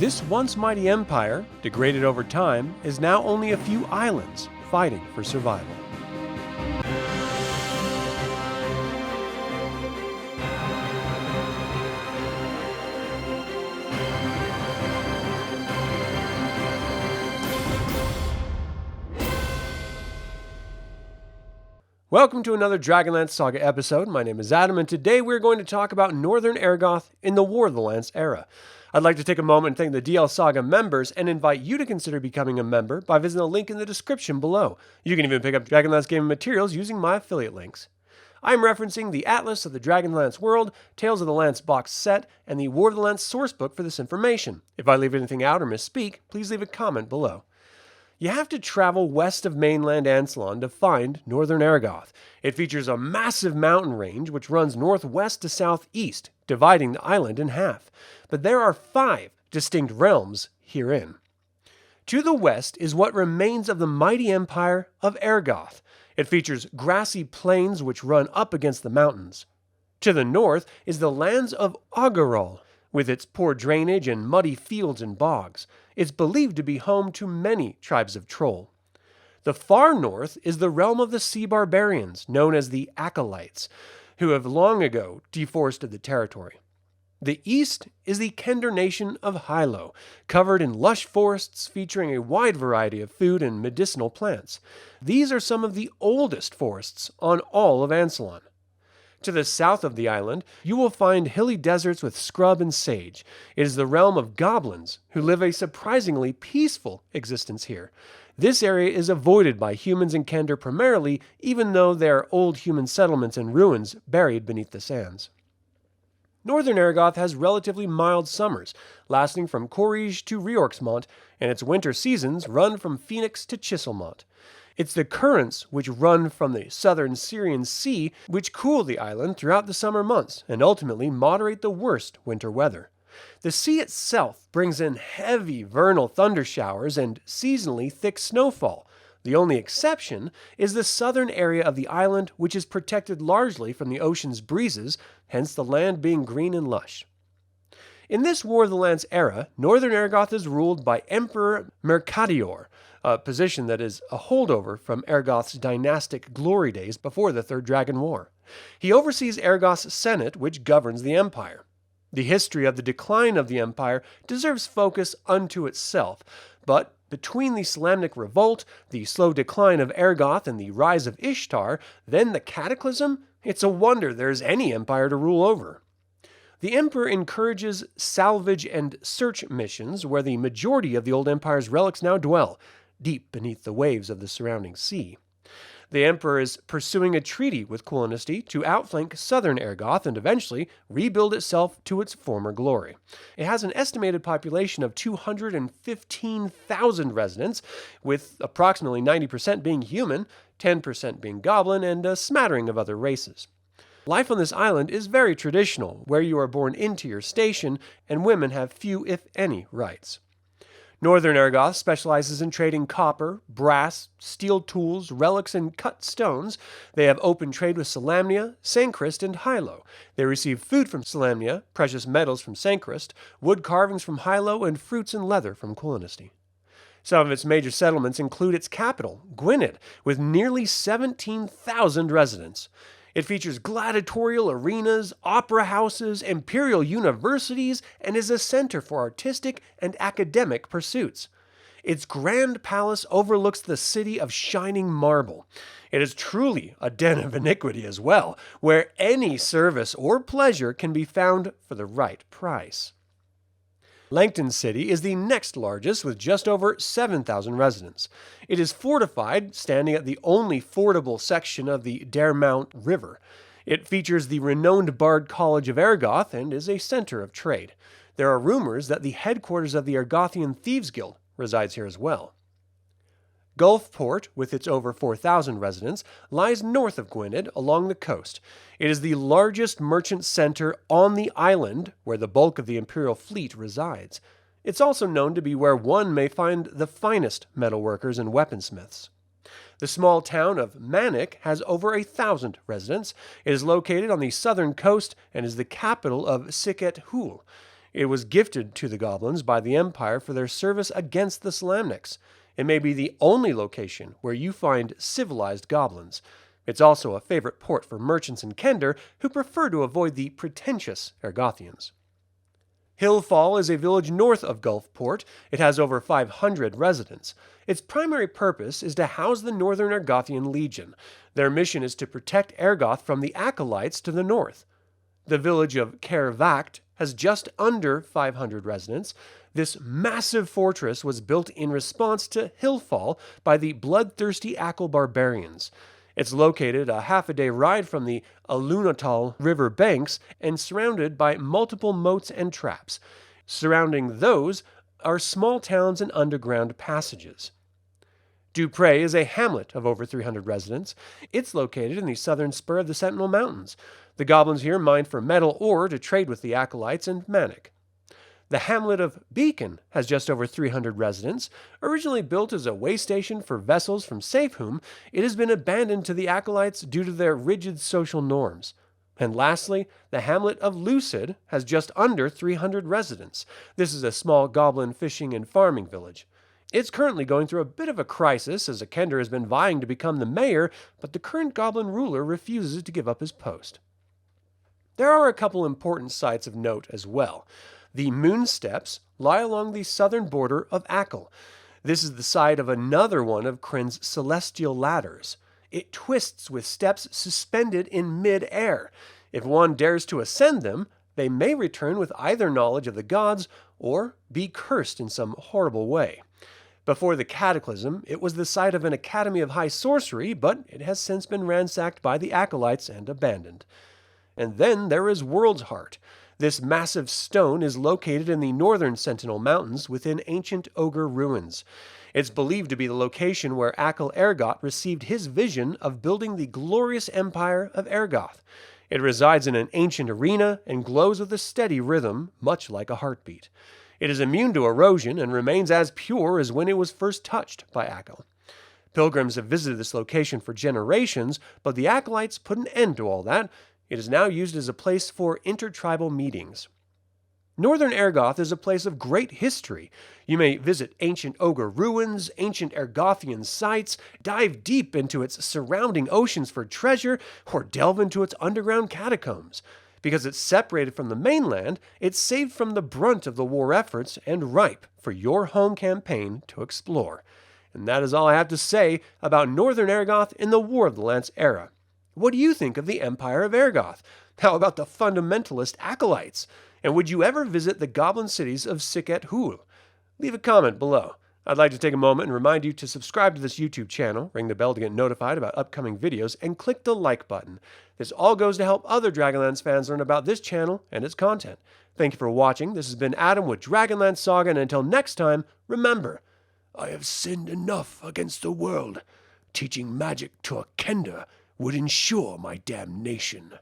This once mighty empire, degraded over time, is now only a few islands fighting for survival. Welcome to another DragonLance Saga episode. My name is Adam, and today we're going to talk about Northern Ergoth in the War of the Lance era. I'd like to take a moment and thank the DL Saga members and invite you to consider becoming a member by visiting the link in the description below. You can even pick up DragonLance gaming materials using my affiliate links. I'm referencing the Atlas of the Dragonlance World, Tales of the Lance box set, and the War of the Lance sourcebook for this information. If I leave anything out or misspeak, please leave a comment below. You have to travel west of mainland Ansalon to find Northern Ergoth. It features a massive mountain range which runs northwest to southeast, dividing the island in half. But there are 5 distinct realms herein. To the west is what remains of the mighty empire of Ergoth. It features grassy plains which run up against the mountains. To the north is the lands of Ogaral, with its poor drainage and muddy fields and bogs. It's believed to be home to many tribes of troll. The far north is the realm of the sea barbarians, known as the Ackalites, who have long ago deforested the territory. The east is the Kender nation of Hylo, covered in lush forests featuring a wide variety of food and medicinal plants. These are some of the oldest forests on all of Ansalon. To the south of the island, you will find hilly deserts with scrub and sage. It is the realm of goblins, who live a surprisingly peaceful existence here. This area is avoided by humans in Kender primarily, even though there are old human settlements and ruins buried beneath the sands. Northern Ergoth has relatively mild summers, lasting from Corrige to Riorksmont, and its winter seasons run from Phoenix to Chiselmont. It's the currents which run from the southern Syrian Sea which cool the island throughout the summer months and ultimately moderate the worst winter weather. The sea itself brings in heavy vernal thunder showers and seasonally thick snowfall. The only exception is the southern area of the island, which is protected largely from the ocean's breezes, hence the land being green and lush. In this War of the Lance era, Northern Ergoth is ruled by Emperor Mercadior, a position that is a holdover from Ergoth's dynastic glory days before the Third Dragon War. He oversees Ergoth's Senate, which governs the empire. The history of the decline of the empire deserves focus unto itself, but between the Solamnic Revolt, the slow decline of Ergoth, and the rise of Ishtar, then the Cataclysm, it's a wonder there's any empire to rule over. The Emperor encourages salvage and search missions where the majority of the old empire's relics now dwell, deep beneath the waves of the surrounding sea. The Emperor is pursuing a treaty with Kulanesty to outflank southern Ergoth and eventually rebuild itself to its former glory. It has an estimated population of 215,000 residents, with approximately 90% being human, 10% being goblin, and a smattering of other races. Life on this island is very traditional, where you are born into your station, and women have few, if any, rights. Northern Ergoth specializes in trading copper, brass, steel tools, relics, and cut stones. They have open trade with Solamnia, Sancrist, and Hylo. They receive food from Solamnia, precious metals from Sancrist, wood carvings from Hylo, and fruits and leather from Kulanesty. Some of its major settlements include its capital, Gwynedd, with nearly 17,000 residents. It features gladiatorial arenas, opera houses, imperial universities, and is a center for artistic and academic pursuits. Its grand palace overlooks the city of shining marble. It is truly a den of iniquity as well, where any service or pleasure can be found for the right price. Langton City is the next largest with just over 7,000 residents. It is fortified, standing at the only fordable section of the Dermount River. It features the renowned Bard College of Ergoth and is a center of trade. There are rumors that the headquarters of the Ergothian Thieves Guild resides here as well. Gulfport, with its over 4,000 residents, lies north of Gwynedd along the coast. It is the largest merchant center on the island, where the bulk of the Imperial fleet resides. It's also known to be where one may find the finest metalworkers and weaponsmiths. The small town of Manic has over 1,000 residents. It is located on the southern coast and is the capital of Siket Hul. It was gifted to the goblins by the Empire for their service against the Slamniks. It may be the only location where you find civilized goblins. It's also a favorite port for merchants in Kender who prefer to avoid the pretentious Ergothians. Hillfall is a village north of Gulfport. It has over 500 residents. Its primary purpose is to house the Northern Ergothian Legion. Their mission is to protect Ergoth from the Ackalites to the north. The village of Kervacht has just under 500 residents. This massive fortress was built in response to Hillfall by the bloodthirsty Ackal barbarians. It's located a half-a-day ride from the Alunatal River banks and surrounded by multiple moats and traps. Surrounding those are small towns and underground passages. Dupre is a hamlet of over 300 residents. It's located in the southern spur of the Sentinel Mountains. The goblins here mine for metal ore to trade with the Acolytes and Manic. The hamlet of Beacon has just over 300 residents. Originally built as a way station for vessels from Safehoom, it has been abandoned to the Acolytes due to their rigid social norms. And lastly, the hamlet of Lucid has just under 300 residents. This is a small goblin fishing and farming village. It's currently going through a bit of a crisis as Kender has been vying to become the mayor, but the current goblin ruler refuses to give up his post. There are a couple important sites of note as well. The Moon Steps lie along the southern border of Ackal. This is the site of another one of Krynn's celestial ladders. It twists with steps suspended in mid-air. If one dares to ascend them, they may return with either knowledge of the gods or be cursed in some horrible way. Before the Cataclysm, it was the site of an academy of high sorcery, but it has since been ransacked by the Acolytes and abandoned. And then there is World's Heart. This massive stone is located in the northern Sentinel Mountains within ancient ogre ruins. It's believed to be the location where Ackal Ergot received his vision of building the glorious empire of Ergoth. It resides in an ancient arena and glows with a steady rhythm, much like a heartbeat. It is immune to erosion and remains as pure as when it was first touched by Ackal. Pilgrims have visited this location for generations, but the Acolytes put an end to all that. It is now used as a place for intertribal meetings. Northern Ergoth is a place of great history. You may visit ancient ogre ruins, ancient Ergothian sites, dive deep into its surrounding oceans for treasure, or delve into its underground catacombs. Because it's separated from the mainland, it's saved from the brunt of the war efforts and ripe for your home campaign to explore. And that is all I have to say about Northern Ergoth in the War of the Lance era. What do you think of the Empire of Ergoth? How about the fundamentalist Ackalites? And would you ever visit the goblin cities of Siket Hul? Leave a comment below. I'd like to take a moment and remind you to subscribe to this YouTube channel, ring the bell to get notified about upcoming videos, and click the like button. This all goes to help other DragonLance fans learn about this channel and its content. Thank you for watching. This has been Adam with DragonLance Saga, and until next time, remember, I have sinned enough against the world. Teaching magic to a Kender would ensure my damnation.